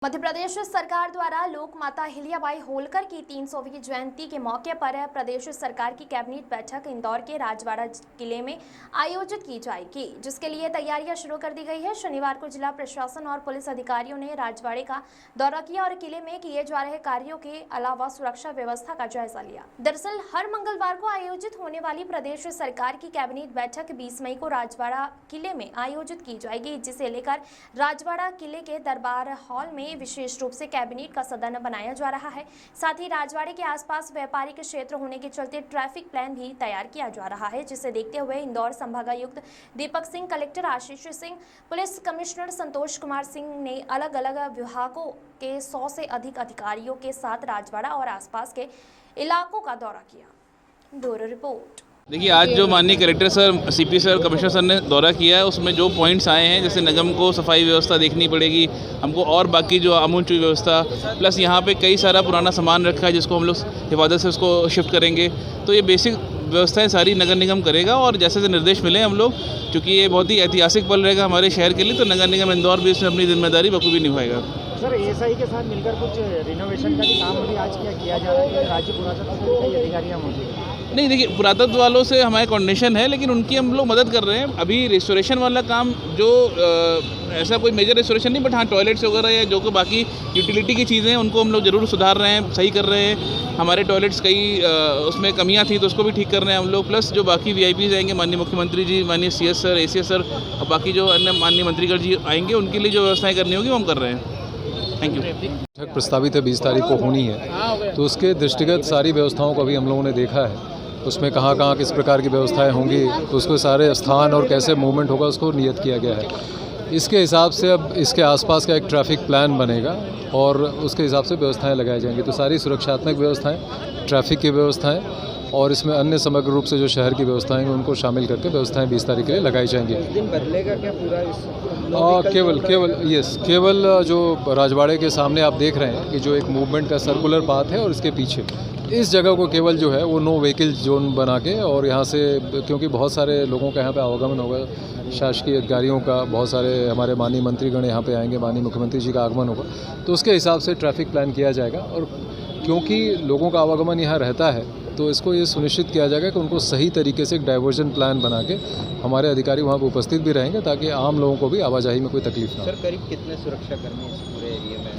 मध्य प्रदेश सरकार द्वारा लोक माता अहिल्याबाई होलकर की 300वीं जयंती के मौके पर प्रदेश सरकार की कैबिनेट बैठक इंदौर के राजवाड़ा किले में आयोजित की जाएगी, जिसके लिए तैयारियां शुरू कर दी गई है। शनिवार को जिला प्रशासन और पुलिस अधिकारियों ने राजवाड़े का दौरा किया और किले में किए जा रहे कार्यों के अलावा सुरक्षा व्यवस्था का जायजा लिया। दरअसल हर मंगलवार को आयोजित होने वाली प्रदेश सरकार की कैबिनेट बैठक 20 मई को राजवाड़ा किले में आयोजित की जाएगी, जिसे लेकर राजवाड़ा किले के दरबार हॉल में विशेष रूप से कैबिनेट का सदन बनाया जा रहा है। साथ ही राजवाड़े के आसपास व्यापारिक क्षेत्र होने के चलते ट्रैफिक प्लान भी तैयार किया जा रहा है, जिसे देखते हुए इंदौर संभागायुक्त Deepak Singh, collector Ashish Singh, police commissioner Santosh Kumar Singh ने अलग अलग विभागों के 100 से अधिक अधिकारियों के साथ राजवाड़ा और आसपास के इलाकों का दौरा किया। Bureau report. देखिए, आज जो माननीय collector sir, CP sir, commissioner sir ने दौरा किया है, उसमें जो पॉइंट्स आए हैं, जैसे निगम को सफाई व्यवस्था देखनी पड़ेगी हमको, और बाकी जो अमूल व्यवस्था, प्लस यहाँ पे कई सारा पुराना सामान रखा है जिसको हम लोग हिफाजत से उसको शिफ्ट करेंगे। तो ये बेसिक व्यवस्थाएं सारी नगर निगम करेगा, और जैसे निर्देश मिले हम लोग, क्योंकि ये बहुत ही ऐतिहासिक पल रहेगा हमारे शहर के लिए, तो नगर निगम इंदौर भी इसमें अपनी जिम्मेदारी बखूबी निभाएगा। सर, एएसआई के साथ मिलकर कुछ रिनोवेशन का भी काम भी आज किया जा रहा है, राज्य पुरातत्व के अधिकारियाँ मौजूद हैं? नहीं, देखिए, पुरातत्व वालों से हमारे कोऑर्डिनेशन है, लेकिन उनकी हम लोग मदद कर रहे हैं। अभी रिस्टोरेशन वाला काम जो ऐसा कोई मेजर रिस्टोरेशन नहीं, बट हाँ टॉयलेट्स वगैरह या जो को बाकी यूटिलिटी की चीज़ें हैं उनको हम लोग ज़रूर सुधार रहे हैं, सही कर रहे हैं। हमारे टॉयलेट्स कई उसमें कमियां थी तो उसको भी ठीक कर रहे हैं हम लोग। प्लस जो बाकी वीआईपीज़ आएंगे, माननीय मुख्यमंत्री जी, माननीय सीएस सर, एसीएस सर और बाकी जो अन्य माननीय मंत्रीगण जी आएंगे, उनके लिए जो व्यवस्थाएँ करनी होगी वो हम कर रहे हैं। Thank you. बैठक प्रस्तावित है 20 तारीख को होनी है, तो उसके दृष्टिगत सारी व्यवस्थाओं को अभी हम लोगों ने देखा है। उसमें कहाँ कहाँ किस प्रकार की व्यवस्थाएं होंगी, तो उसको सारे स्थान और कैसे मूवमेंट होगा उसको नियत किया गया है। इसके हिसाब से अब इसके आसपास का एक ट्रैफिक प्लान बनेगा और उसके हिसाब से व्यवस्थाएं लगाई जाएंगी। तो सारी सुरक्षात्मक व्यवस्थाएं, ट्रैफिक की व्यवस्थाएं और इसमें अन्य समग्र रूप से जो शहर की व्यवस्थाएं हैं उनको शामिल करके व्यवस्थाएं 20 तारीख के लिए लगाई जाएंगी। दिन बदलेगा क्या पूरा इस? केवल जो राजवाड़े के सामने आप देख रहे हैं कि जो एक मूवमेंट का सर्कुलर पाथ है और इसके पीछे इस जगह को केवल जो है वो नो व्हीकल जोन बना के, और यहाँ से क्योंकि बहुत सारे लोगों का यहाँ पे आवागमन होगा, शासकीय अधिकारियों का, बहुत सारे हमारे माननीय मंत्रीगण यहाँ पे आएंगे, माननीय मुख्यमंत्री जी का आगमन होगा, तो उसके हिसाब से ट्रैफिक प्लान किया जाएगा। और क्योंकि लोगों का आवागमन यहाँ रहता है तो इसको ये सुनिश्चित किया जाएगा कि उनको सही तरीके से एक डाइवर्जन प्लान बना के हमारे अधिकारी वहाँ पर उपस्थित भी रहेंगे, ताकि आम लोगों को भी आवाजाही में कोई तकलीफ ना हो। सर, करीब कितने सुरक्षाकर्मी इस पूरे एरिया में?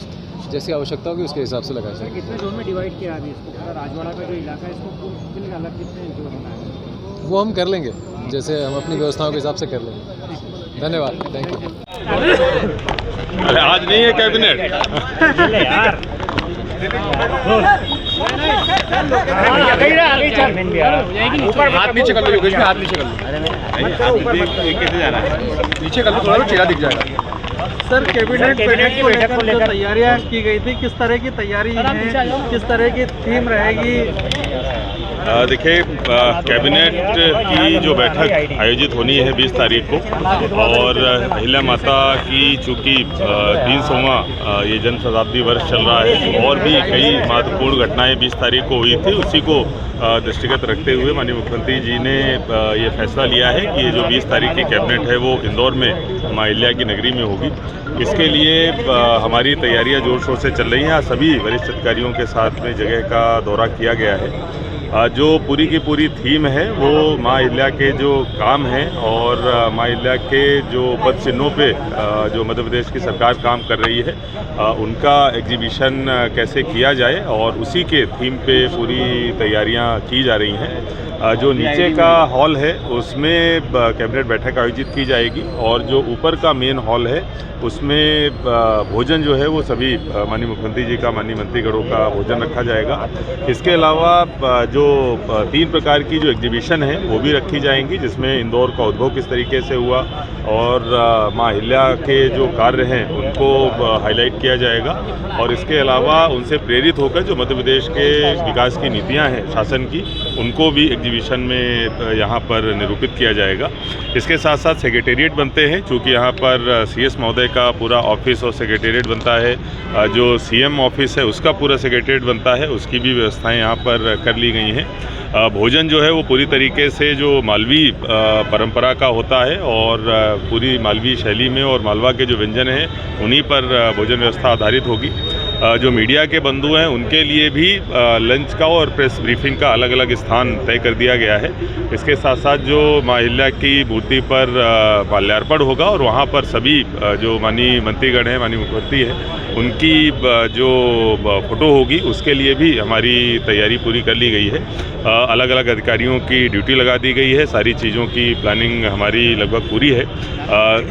जैसी आवश्यकता होगी उसके हिसाब से लगाया जाएगा। कितने जोन में डिवाइड किया है इसको? पूरा राजवाड़ा का जो इलाका है इसको कितने अलग कितने जोन बनाए? वो हम कर लेंगे, जैसे हम अपनी व्यवस्थाओं के हिसाब से कर लेंगे। धन्यवाद, थैंक यू। अरे आज नहीं है कैबिनेट हाथ नीचे कर लो, योगेश में हाथ नीचे कर लो, कैसे जा रहा है, नीचे कर लो, थोड़ा चेहरा दिख जाएगा। सर, कैबिनेट बैठक को लेकर तैयारियां की गई थी, किस तरह की तैयारी है, किस तरह की थीम रहेगी? देखिए, कैबिनेट की जो बैठक आयोजित होनी है 20 तारीख को, और अहिल्या माता की चूँकि 300वां ये जन्म शताब्दी वर्ष चल रहा है, तो और भी कई महत्वपूर्ण घटनाएं 20 तारीख को हुई थी, उसी को दृष्टिगत रखते हुए माननीय मुख्यमंत्री जी ने ये फैसला लिया है कि ये जो 20 तारीख की कैबिनेट है वो इंदौर में माँ अहिल्या की नगरी में होगी। इसके लिए हमारी तैयारियां जोर शोर से चल रही हैं। सभी वरिष्ठ अधिकारियों के साथ में जगह का दौरा किया गया है। जो पूरी की पूरी थीम है वो माँ अहिल्या के जो काम हैं और माँ अहिल्या के जो पद चिन्हों पे जो मध्य प्रदेश की सरकार काम कर रही है, उनका एग्जीबिशन कैसे किया जाए, और उसी के थीम पे पूरी तैयारियां की जा रही हैं। जो नीचे का हॉल है उसमें कैबिनेट बैठक आयोजित की जाएगी, और जो ऊपर का मेन हॉल है उसमें भोजन जो है वो सभी माननीय मुख्यमंत्री जी का, माननीय मंत्रीगणों का भोजन रखा जाएगा। इसके अलावा जो 3 प्रकार की जो एग्जीबिशन है वो भी रखी जाएंगी, जिसमें इंदौर का उद्भव किस तरीके से हुआ और माँ अहिल्या के जो कार्य हैं उनको हाईलाइट किया जाएगा, और इसके अलावा उनसे प्रेरित होकर जो मध्य प्रदेश के विकास की नीतियाँ हैं शासन की, उनको भी एग्जीबिशन में यहाँ पर निरूपित किया जाएगा। इसके साथ साथ सेक्रेटेरिएट बनते हैं, चूँकि यहाँ पर सीएस महोदय का पूरा ऑफिस और सेक्रेटेरिएट बनता है, जो सीएम ऑफिस है उसका पूरा सेक्रेटेरिएट बनता है, उसकी भी व्यवस्थाएं यहाँ पर कर ली गई नहीं है। भोजन जो है वो पूरी तरीके से जो मालवी परंपरा का होता है और पूरी मालवी शैली में और मालवा के जो व्यंजन हैं उन्हीं पर भोजन व्यवस्था आधारित होगी। जो मीडिया के बंधु हैं उनके लिए भी लंच का और प्रेस ब्रीफिंग का अलग अलग स्थान तय कर दिया गया है। इसके साथ साथ जो मां अहिल्या की मूर्ति पर माल्यार्पण होगा और वहाँ पर सभी जो माननीय मंत्रीगण हैं, माननीय मुख्यमंत्री हैं, उनकी जो फ़ोटो होगी उसके लिए भी हमारी तैयारी पूरी कर ली गई है। अलग अलग अधिकारियों की ड्यूटी लगा दी गई है। सारी चीज़ों की प्लानिंग हमारी लगभग पूरी है।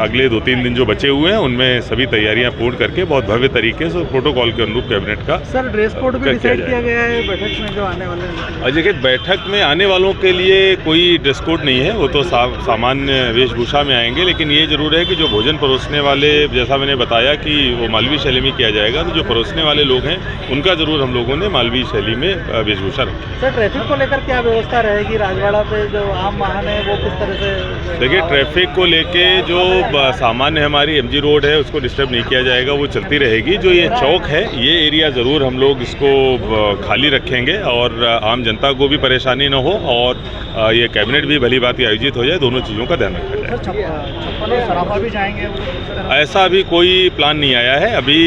अगले 2-3 दिन जो बचे हुए हैं उनमें सभी तैयारियां पूर्ण करके बहुत भव्य तरीके से प्रोटोकॉल के अनुरूप कैबिनेट का सर ड्रेस कोड भी डिसाइड किया गया है बैठक में जो आने वाले हैं? देखिए, बैठक में आने वालों के लिए कोई ड्रेस कोड नहीं है, वो तो सामान्य वेशभूषा में आएंगे। लेकिन ये जरूर है कि जो भोजन परोसने वाले, जैसा मैंने बताया कि वो मालवी शैली में किया जाएगा, तो जो परोसने वाले लोग हैं उनका जरूर हम लोगों ने मालवी शैली में वेशभूषा रखी। सर ट्रैफिक को लेकर क्या व्यवस्था रहेगी? राजवाड़ा पे जो आम वाहन है वो किस तरह से? देखिए, ट्रैफिक को लेके जो सामान्य हमारी एमजी रोड है उसको डिस्टर्ब नहीं किया जाएगा, वो चलती रहेगी। जो ये चौक है, ये एरिया ज़रूर हम लोग इसको खाली रखेंगे और आम जनता को भी परेशानी न हो और ये कैबिनेट भी भली बात आयोजित हो जाए, दोनों चीज़ों का ध्यान रखा जाए। सराफा भी जाएंगे? ऐसा अभी कोई प्लान नहीं आया है। अभी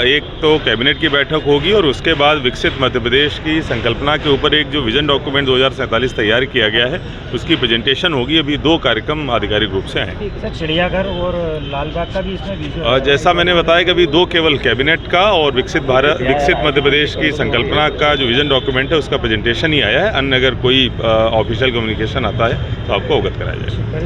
एक तो कैबिनेट की बैठक होगी और उसके बाद विकसित मध्य प्रदेश की संकल्पना के ऊपर एक जो विजन डॉक्यूमेंट 2047 तैयार किया गया है उसकी प्रेजेंटेशन होगी। अभी 2 कार्यक्रम आधिकारिक रूप से आए। सर चिड़ियाघर और लालबाग का भी इसमें जैसा मैंने बताया कि अभी 2 केवल कैबिनेट का और विकसित मध्य प्रदेश की संकल्पना का जो विजन डॉक्यूमेंट है उसका प्रेजेंटेशन ही आया है। अन्य अगर कोई ऑफिशियल कम्युनिकेशन आता है तो आपको अवगत कराया जाएगा।